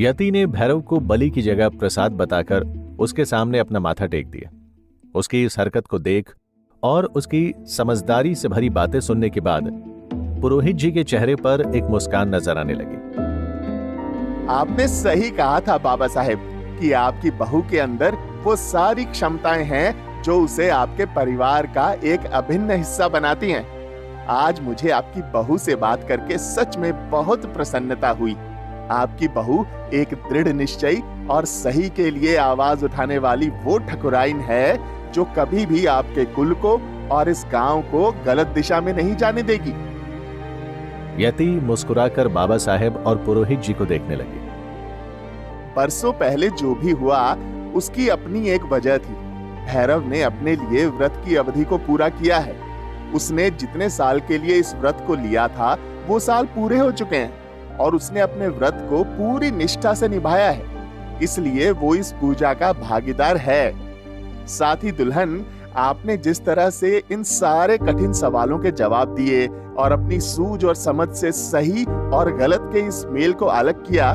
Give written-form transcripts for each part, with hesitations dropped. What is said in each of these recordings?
यति ने भैरव को बलि की जगह प्रसाद बताकर उसके सामने अपना माथा टेक दिया। उसकी इस हरकत को देख और उसकी समझदारी से भरी बातें सुनने के बाद पुरोहित जी के चेहरे पर एक मुस्कान नजर आने लगी। आपने सही कहा था बाबा साहेब कि आपकी बहू के अंदर वो सारी क्षमताएं हैं जो उसे आपके परिवार का एक अभिन्न हिस्सा बनाती हैं। आज मुझे आपकी बहू से बात करके सच में बहुत प्रसन्नता हुई। आपकी बहू एक दृढ़ निश्चयी और सही के लिए आवाज उठाने वाली वो ठकुराइन है जो कभी भी आपके कुल को और इस गांव को गलत दिशा में नहीं जाने देगी। यति मुस्कुराकर बाबा साहेब और पुरोहित जी को देखने लगी। परसों पहले जो भी हुआ उसकी अपनी एक वजह थी। भैरव ने अपने लिए व्रत की अवधि को पूरा किया है। उसने जितने साल के लिए इस व्रत को लिया था वो साल पूरे हो चुके हैं और उसने अपने व्रत को पूरी निष्ठा से निभाया है, इसलिए वो इस पूजा का भागीदार है। साथ ही दुल्हन, आपने जिस तरह से इन सारे कठिन सवालों के जवाब दिए और अपनी सूझ और समझ से सही और गलत के इस मेल को अलग किया,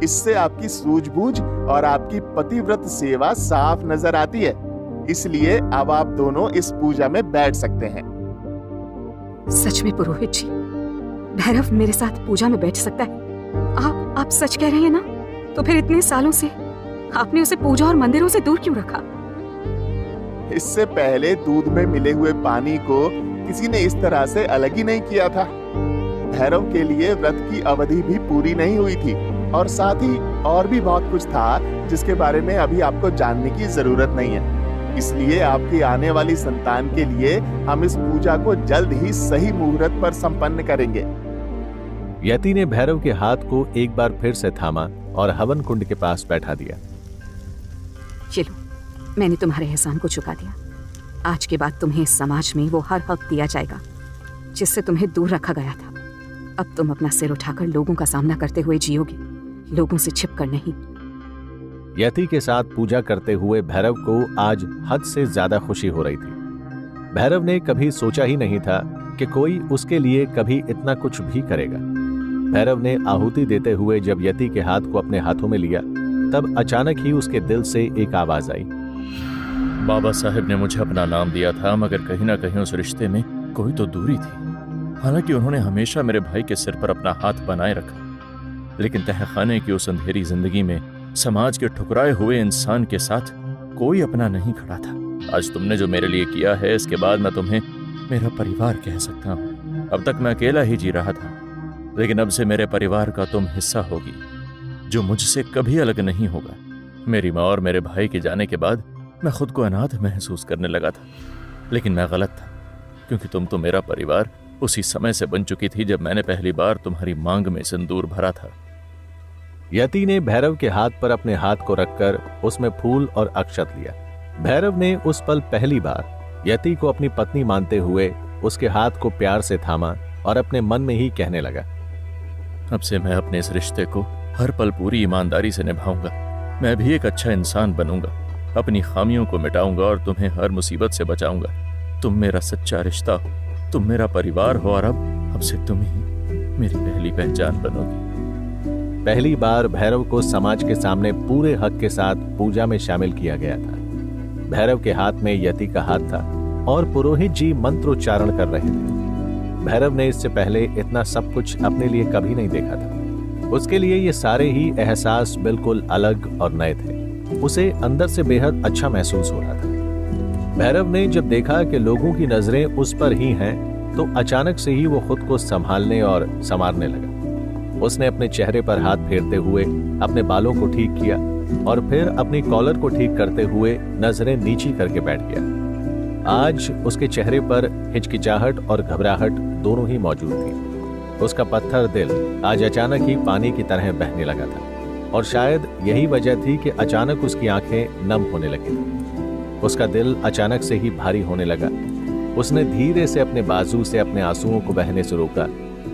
इससे आपकी सूझबूझ और आपकी पतिव्रत सेवा साफ नजर आती है। इसलिए अब आप दोनों इस पूजा में बैठ सकते हैं। सच में पुरोहित जी, भैरव मेरे साथ पूजा में बैठ सकता है? आप सच कह रहे हैं ना? तो फिर इतने सालों से आपने उसे पूजा और मंदिरों से दूर क्यों रखा? इससे पहले दूध में मिले हुए पानी को किसी ने इस तरह से अलग ही नहीं किया था। भैरव के लिए व्रत की अवधि भी पूरी नहीं हुई थी और साथ ही और भी बहुत कुछ था जिसके बारे में अभी आपको जानने की जरूरत नहीं है। इसलिए आपकी आने वाली संतान के लिए हम इस पूजा को जल्द ही सही मुहूर्त पर संपन्न करेंगे। यति ने भैरव के हाथ को एक बार फिर से थामा और हवन कुंड के पास बैठा दिया। चलो, मैंने तुम्हारे एहसान को चुका दिया। आज के बाद तुम्हें इस समाज में वो हर हक दिया जाएगा जिससे तुम्हें दूर रखा गया था। अब तुम अपना सिर उठाकर लोगों का सामना करते हुए जियोगे, लोगों से छिपकर नहीं। यति के साथ पूजा करते हुए भैरव को आज हद से ज्यादा खुशी हो रही थी। भैरव ने कभी सोचा ही नहीं था कि कोई उसके लिए कभी इतना कुछ भी करेगा। भैरव ने आहुति देते हुए जब यति के हाथ को अपने हाथों में लिया, तब अचानक ही उसके दिल से एक आवाज आई। बाबा साहेब ने मुझे अपना नाम दिया था, मगर कहीं ना कहीं उस रिश्ते में कोई तो दूरी थी। हालांकि उन्होंने हमेशा मेरे भाई के सिर पर अपना हाथ बनाए रखा, लेकिन तहखाने की उस अंधेरी जिंदगी में समाज के ठुकराए हुए इंसान के साथ कोई अपना नहीं खड़ा था। आज तुमने जो मेरे लिए किया है, इसके बाद मैं तुम्हें मेरा परिवार कह सकता हूँ। अब तक मैं अकेला ही जी रहा था, लेकिन अब से मेरे परिवार का तुम हिस्सा होगी, जो मुझसे कभी अलग नहीं होगा। मेरी माँ और मेरे भाई के जाने के बाद मैं खुद को अनाथ महसूस करने लगा था, लेकिन मैं गलत था, क्योंकि तुम तो मेरा परिवार उसी समय से बन चुकी थी जब मैंने पहली बार तुम्हारी मांग में सिंदूर भरा था। यति ने भैरव के हाथ पर अपने हाथ को रखकर उसमें फूल और अक्षत लिया। भैरव ने उस पल पहली बार यति को अपनी पत्नी मानते हुए उसके हाथ को प्यार से थामा और अपने मन में ही कहने लगा, अब से मैं अपने इस रिश्ते को हर पल पूरी ईमानदारी से निभाऊंगा। मैं भी एक अच्छा इंसान बनूंगा, अपनी खामियों को मिटाऊंगा और तुम्हें हर मुसीबत से बचाऊंगा। तुम मेरा सच्चा रिश्ता हो, तुम मेरा परिवार हो और अब से तुम ही मेरी पहली पहचान बनोगी। पहली बार भैरव को समाज के सामने पूरे हक के साथ पूजा में शामिल किया गया था। भैरव के हाथ में यति का हाथ था और पुरोहित जी मंत्रोच्चारण कर रहे थे। भैरव ने इससे पहले इतना सब कुछ अपने लिए कभी नहीं देखा था। उसके लिए ये सारे ही एहसास बिल्कुल अलग और नए थे। उसे अंदर से बेहद अच्छा महसूस हो रहा था। भैरव ने जब देखा कि लोगों की नजरें उस पर ही हैं, तो अचानक से ही वो खुद को संभालने और संवारने लगा। उसने अपने चेहरे पर हाथ फेरते हुए अपने बालों को ठीक किया और फिर अपनी कॉलर को ठीक करते हुए नजरें नीची करके बैठ गया। आज उसके चेहरे पर हिचकिचाहट और घबराहट दोनों ही मौजूद थी। उसका पत्थर दिल आज अचानक ही पानी की तरह बहने लगा था और शायद यही वजह थी कि अचानक उसकी आंखें नम होने लगी। उसका दिल अचानक से ही भारी होने लगा। उसने धीरे से अपने बाजू से अपने आंसुओं को बहने से रोका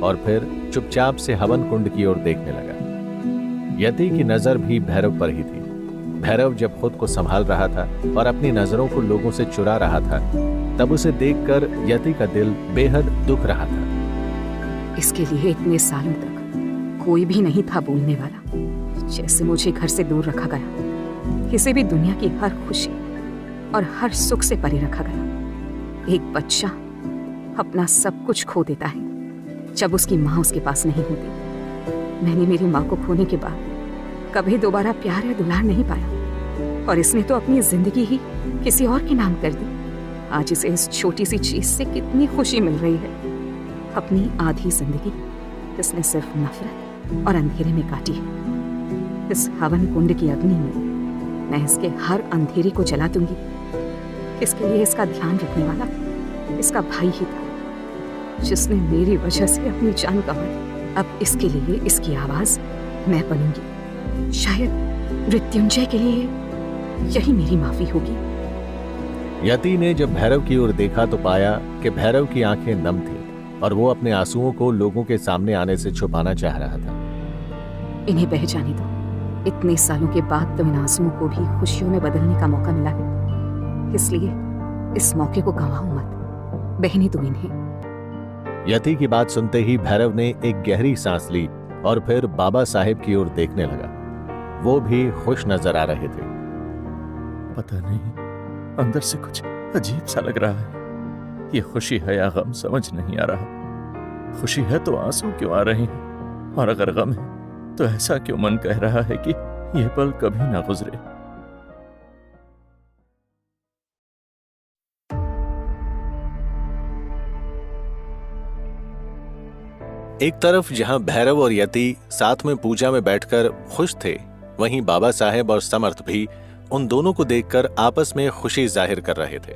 और फिर चुपचाप से हवन कुंड की ओर देखने लगा। यति की नजर भी भैरव पर ही थी। भैरव जब खुद को संभाल रहा था और अपनी नजरों को लोगों से चुरा रहा था, तब उसे देखकर यति का दिल बेहद दुख रहा था। इसके लिए इतने सालों तक कोई भी नहीं था बोलने वाला। जैसे मुझे घर से दूर रखा गया, इसे भी दुनिया की हर खुशी और हर सुख से परे रखा गया। एक बच्चा अपना सब कुछ खो देता है जब उसकी माँ उसके पास नहीं होती। मैंने मेरी माँ को खोने के बाद कभी दोबारा प्यार या दुलार नहीं पाया, और इसने तो अपनी जिंदगी ही किसी और के नाम कर दी। आज इसे इस छोटी सी चीज से कितनी खुशी मिल रही है। अपनी आधी जिंदगी इसने सिर्फ नफरत और अंधेरे में काटी है। इस हवन कुंड की अग्नि में मैं इसके हर अंधेरे को जला दूंगी। इसके लिए इसका ध्यान रखने वाला इसका भाई ही था, जिसने मेरी वजह से अपनी जान गंवा दी। अब इसके लिए इसकी आवाज मैं बनूंगी। शायद मृत्युंजय के लिए यही मेरी माफी होगी। यति ने जब भैरव की ओर देखा तो पाया कि भैरव की आंखें नम थी और वो अपने आंसुओं को लोगों के सामने आने से छुपाना चाह रहा था। इन्हें बह जाने दो। इतने सालों के बाद तो इन आंसुओं को भी खुशियों में बदलने का मौका मिला है, इसलिए इस मौके को गंवाओ मत। बहने दो इन्हें। यति की बात सुनते ही भैरव ने एक गहरी सांस ली और फिर बाबा साहेब की ओर देखने लगा। वो भी खुश नजर आ रहे थे। पता नहीं, अंदर से कुछ अजीब सा लग रहा है। ये खुशी है या गम समझ नहीं आ रहा। खुशी है तो आंसू क्यों आ रहे हैं, और अगर गम है तो ऐसा क्यों मन कह रहा है कि यह पल कभी ना गुजरे। एक तरफ जहां भैरव और यति साथ में पूजा में बैठकर खुश थे, वहीं बाबा साहेब और समर्थ भी उन दोनों को देखकर आपस में खुशी जाहिर कर रहे थे।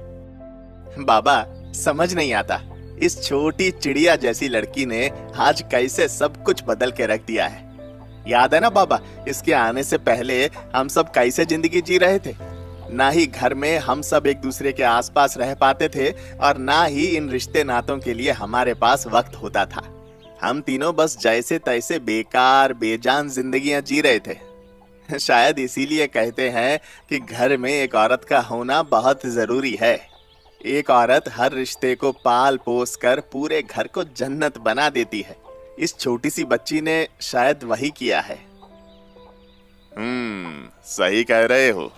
बाबा, समझ नहीं आता, इस छोटी चिड़िया जैसी लड़की ने आज कैसे सब कुछ बदल के रख दिया है। याद है ना बाबा, इसके आने से पहले हम सब कैसे जिंदगी जी रहे थे। ना ही घर में हम सब एक दूसरे के आसपास रह पाते थे और ना ही इन रिश्ते नातों के लिए हमारे पास वक्त होता था। हम तीनों बस जैसे तैसे बेकार बेजान जिंदगियां जी रहे थे। शायद इसीलिए कहते हैं कि घर में एक औरत का होना बहुत जरूरी है। एक औरत हर रिश्ते को पाल पोस कर पूरे घर को जन्नत बना देती है। इस छोटी सी बच्ची ने शायद वही किया है। सही कह रहे हो।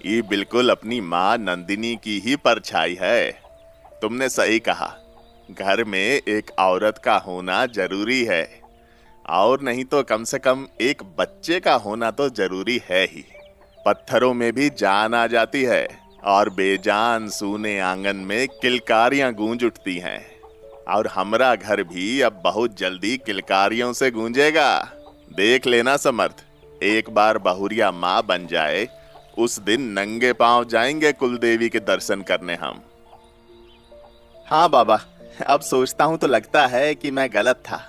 ये बिल्कुल अपनी माँ नंदिनी की ही परछाई है। तुमने सही कहा, घर में एक औरत का होना जरूरी है, और नहीं तो कम से कम एक बच्चे का होना तो जरूरी है ही। पत्थरों में भी जान आ जाती है और बेजान सूने आंगन में किलकारियां गूंज उठती हैं। और हमारा घर भी अब बहुत जल्दी किलकारियों से गूंजेगा। देख लेना समर्थ, एक बार बहुरिया माँ बन जाए, उस दिन नंगे पांव जाएंगे कुलदेवी के दर्शन करने हम। हाँ बाबा, अब सोचता हूँ तो लगता है कि मैं गलत था।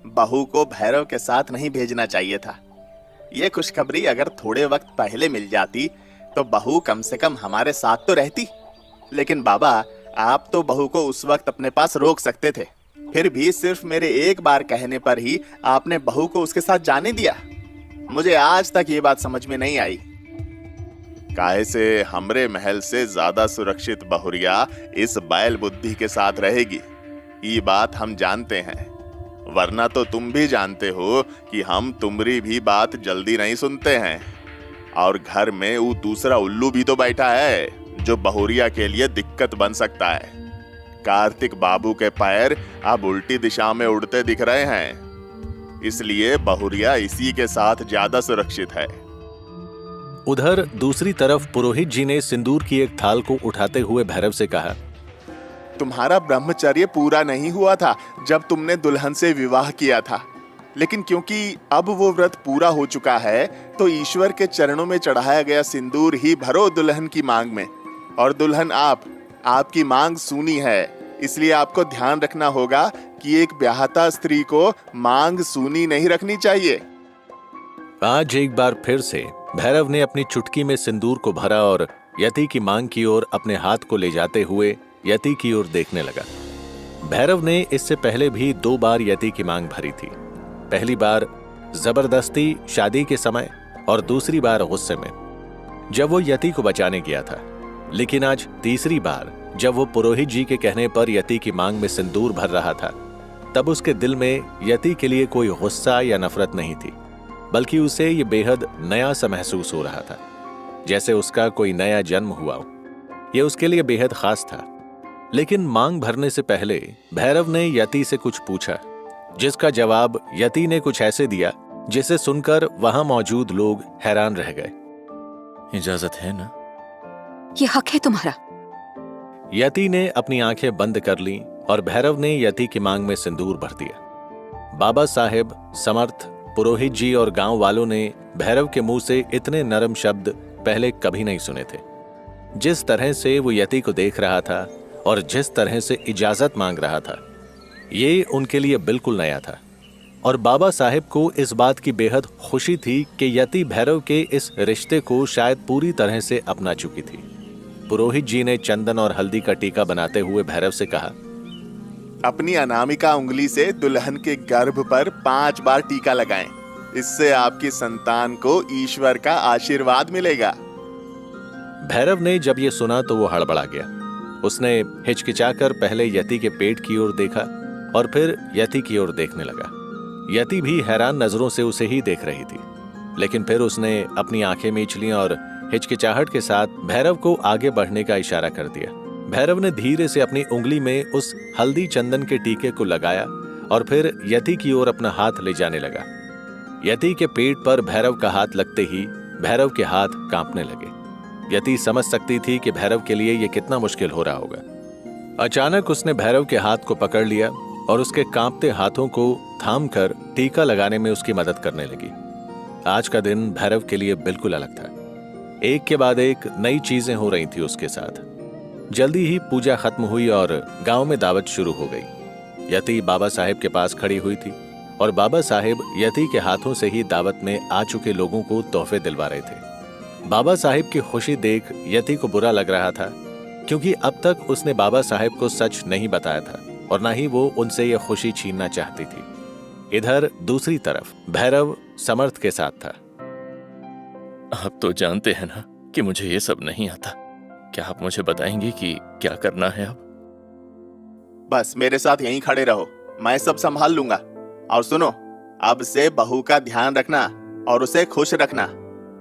बहू को भैरव के साथ नहीं भेजना चाहिए था। ये खुशखबरी अगर थोड़े वक्त पहले मिल जाती तो बहू कम से कम हमारे साथ तो रहती। लेकिन बाबा, आप तो बहू को उस वक्त अपने पास रोक सकते थे। फिर भी सिर्फ मेरे एक बार कहने पर ही आपने बहू को उसके साथ जाने दिया। मुझे आज तक ये बात समझ में नहीं आई। काहे से हमरे महल से ज्यादा सुरक्षित बहुरिया इस बैल बुद्धि के साथ रहेगी, ये बात हम जानते हैं। वरना तो तुम भी जानते हो कि हम तुम्हारी भी बात जल्दी नहीं सुनते हैं। और घर में वो दूसरा उल्लू भी तो बैठा है जो बहुरिया के लिए दिक्कत बन सकता है। कार्तिक बाबू के पैर अब उल्टी दिशा में उड़ते दिख रहे हैं, इसलिए बहुरिया इसी के साथ ज्यादा सुरक्षित है। उधर दूसरी तरफ पुरोहित जी ने सिंदूर की एक थाल को उठाते हुए भैरव से कहा, तुम्हारा ब्रह्मचर्य पूरा नहीं हुआ था जब तुमने दुल्हन से विवाह किया था, लेकिन क्योंकि अब वो व्रत पूरा हो चुका है तो ईश्वर के चरणों में चढ़ाया गया सिंदूर ही भरो दुल्हन की मांग में। और दुल्हन आपकी मांग सूनी है, इसलिए आपको ध्यान रखना होगा कि एक ब्याहता स्त्री को मांग सूनी नहीं रखनी चाहिए। आज एक बार फिर से भैरव ने अपनी चुटकी में सिंदूर को भरा और यति की मांग की ओर अपने हाथ को ले जाते हुए यति की ओर देखने लगा। भैरव ने इससे पहले भी 2 बार यति की मांग भरी थी। पहली बार जबरदस्ती शादी के समय और दूसरी बार गुस्से में, जब वो यति को बचाने गया था। लेकिन आज तीसरी बार जब वो पुरोहित जी के कहने पर यति की मांग में सिंदूर भर रहा था, तब उसके दिल में यति के लिए कोई गुस्सा या नफरत नहीं थी, बल्कि उसे ये बेहद नया सा महसूस हो रहा था, जैसे उसका कोई नया जन्म हुआ हो। यह उसके लिए बेहद खास था। लेकिन मांग भरने से पहले भैरव ने यति से कुछ पूछा, जिसका जवाब यति ने कुछ ऐसे दिया जिसे सुनकर वहां मौजूद लोग हैरान रह गए। इजाजत है ना? ये हक है तुम्हारा। यति ने अपनी आंखें बंद कर लीं और भैरव ने यति की मांग में सिंदूर भर दिया। बाबा साहेब, समर्थ, पुरोहित जी और गांव वालों ने भैरव के मुंह से इतने नरम शब्द पहले कभी नहीं सुने थे। जिस तरह से वो यति को देख रहा था और जिस तरह से इजाजत मांग रहा था, ये उनके लिए बिल्कुल नया था। और बाबा साहेब को इस बात की बेहद खुशी थी कि यति भैरव के इस रिश्ते को शायद पूरी तरह से अपना चुकी थी। पुरोहित जी ने चंदन और हल्दी का टीका बनाते हुए भैरव से कहा, अपनी अनामिका उंगली से दुल्हन के गर्भ पर 5 बार टीका लगाएं। इससे आपकी संतान को ईश्वर का आशीर्वाद मिलेगा। भैरव ने जब ये सुना तो वो हड़बड़ा गया। उसने हिचकिचाकर पहले यति के पेट की ओर देखा और फिर यति की ओर देखने लगा। यति भी हैरान नजरों से उसे ही देख रही थी, लेकिन फिर उसने अपनी आंखें मींच लीं और हिचकिचाहट के साथ भैरव को आगे बढ़ने का इशारा कर दिया। भैरव ने धीरे से अपनी उंगली में उस हल्दी चंदन के टीके को लगाया और फिर यति की ओर अपना हाथ ले जाने लगा। यति के पेट पर भैरव का हाथ लगते ही भैरव के हाथ कांपने लगे। यति समझ सकती थी कि भैरव के लिए यह कितना मुश्किल हो रहा होगा। अचानक उसने भैरव के हाथ को पकड़ लिया और उसके कांपते हाथों को थामकर टीका लगाने में उसकी मदद करने लगी। आज का दिन भैरव के लिए बिल्कुल अलग था। एक के बाद एक नई चीजें हो रही थी उसके साथ। जल्दी ही पूजा खत्म हुई और गांव में दावत शुरू हो गई। यति बाबा साहेब के पास खड़ी हुई थी और बाबा साहेब यति के हाथों से ही दावत में आ चुके लोगों को तोहफे दिलवा रहे थे। बाबा साहेब की खुशी देख यति को बुरा लग रहा था, क्योंकि अब तक उसने बाबा साहेब को सच नहीं बताया था और ना ही वो उनसे यह खुशी छीनना चाहती थी। इधर दूसरी तरफ भैरव समर्थ के साथ था। आप तो जानते हैं ना कि मुझे ये सब नहीं आता। क्या आप मुझे बताएंगे कि क्या करना है अब? बस मेरे साथ यहीं खड़े रहो, मैं सब संभाल लूंगा। और सुनो, अब से बहू का ध्यान रखना और उसे खुश रखना।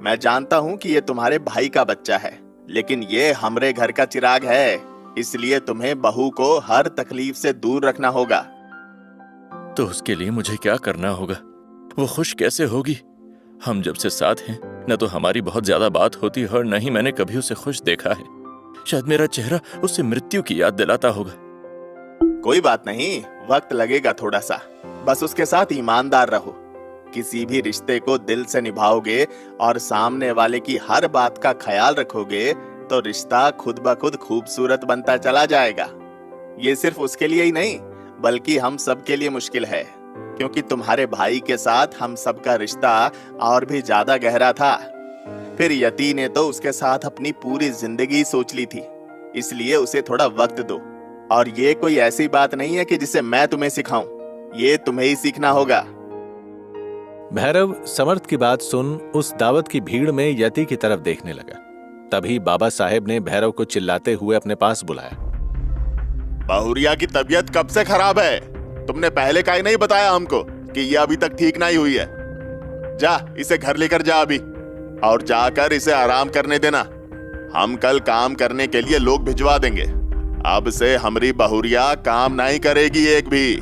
मैं जानता हूँ कि ये तुम्हारे भाई का बच्चा है, लेकिन ये हमरे घर का चिराग है, इसलिए तुम्हें बहू को हर तकलीफ से दूर रखना होगा। तो उसके लिए मुझे क्या करना होगा? वो खुश कैसे होगी? हम जब से साथ हैं, न तो हमारी बहुत ज्यादा बात होती है और न ही मैंने कभी उसे खुश देखा है। शायद मेरा चेहरा उसे मृत्यु की याद दिलाता होगा। कोई बात नहीं, वक्त लगेगा थोड़ा सा। बस उसके साथ ईमानदार रहो। किसी भी रिश्ते को दिल से निभाओगे और सामने वाले की हर बात का ख्याल रखोगे तो रिश्ता खुद ब खुद खूबसूरत बनता चला जाएगा। ये सिर्फ उसके लिए ही नहीं, बल्कि हम सबके लिए मुश्किल है, क्योंकि तुम्हारे भाई के साथ हम सबका रिश्ता और भी ज्यादा गहरा था। फिर यति ने तो उसके साथ अपनी पूरी जिंदगी सोच ली थी, इसलिए उसे थोड़ा वक्त दो। और ये कोई ऐसी बात नहीं है कि जिसे मैं तुम्हें सिखाऊं, ये तुम्हें ही सीखना होगा। भैरव समर्थ की बात सुन उस दावत की भीड़ में यति की तरफ देखने लगा। तभी बाबा साहेब ने भैरव को चिल्लाते हुए अपने पास बुलाया। बहुरिया की तबीयत कब से खराब है? तुमने पहले काहे नहीं बताया हमको कि ये अभी तक ठीक नहीं हुई है? जा, इसे घर लेकर जा अभी, और जाकर इसे आराम करने देना। हम कल काम करने के लिए लोग भिजवा देंगे। अब से हमारी बहुरिया काम नहीं करेगी एक भी।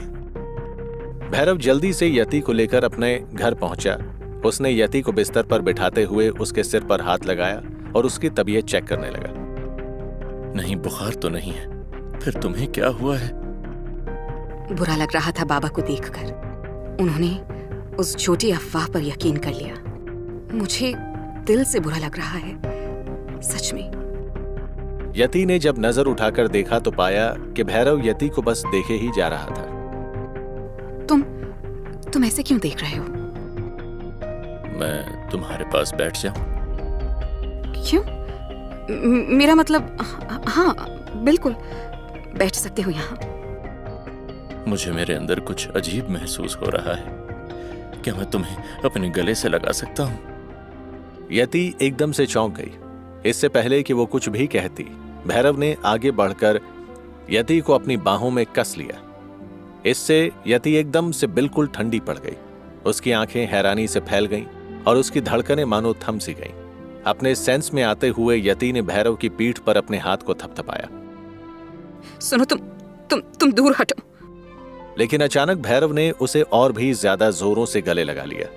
भैरव जल्दी से यति को लेकर अपने घर पहुंचा। उसने यति को बिस्तर पर बिठाते हुए उसके सिर पर हाथ लगाया और उसकी तबीयत चेक करने लगा। नहीं, बुखार तो नहीं है। फिर तुम्हें क्या हुआ है? बुरा लग रहा था बाबा को देखकर। उन्होंने उस छोटी अफवाह पर यकीन कर लिया। मुझे दिल से बुरा लग रहा है, सच में। यति ने जब नजर उठाकर देखा तो पाया कि भैरव यति को बस देखे ही जा रहा था। तुम ऐसे क्यों देख रहे हो? मैं तुम्हारे पास बैठ जाऊं? क्यों? मेरा मतलब, हाँ बिल्कुल बैठ सकते हो यहाँ। मुझे मेरे अंदर कुछ अजीब महसूस हो रहा है। क्या मैं तुम्हें अपने गले से लगा सकता हूँ? यति एकदम से चौंक गई। इससे पहले कि वो कुछ भी कहती, भैरव ने आगे बढ़कर यति को अपनी बाहों में कस लिया। इससे यति एकदम से बिल्कुल ठंडी पड़ गई। उसकी आंखें हैरानी से फैल गईं और उसकी धड़कनें मानो थम सी गईं। अपने सेंस में आते हुए यति ने भैरव की पीठ पर अपने हाथ को थपथपाया। सुनो, तुम दूर हटो। लेकिन अचानक भैरव ने उसे और भी ज्यादा जोरों से गले लगा लिया।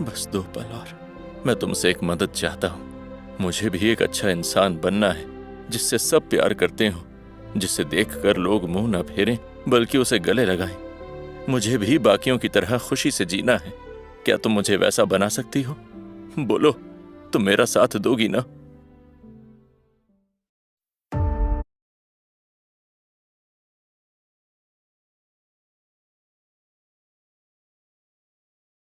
बस 2 पल और, मैं तुमसे एक मदद चाहता हूं। मुझे भी एक अच्छा इंसान बनना है, जिससे सब प्यार करते हो, जिसे देखकर लोग मुंह न फेरें बल्कि उसे गले लगाएं। मुझे भी बाकियों की तरह खुशी से जीना है। क्या तुम मुझे वैसा बना सकती हो? बोलो, तुम मेरा साथ दोगी ना?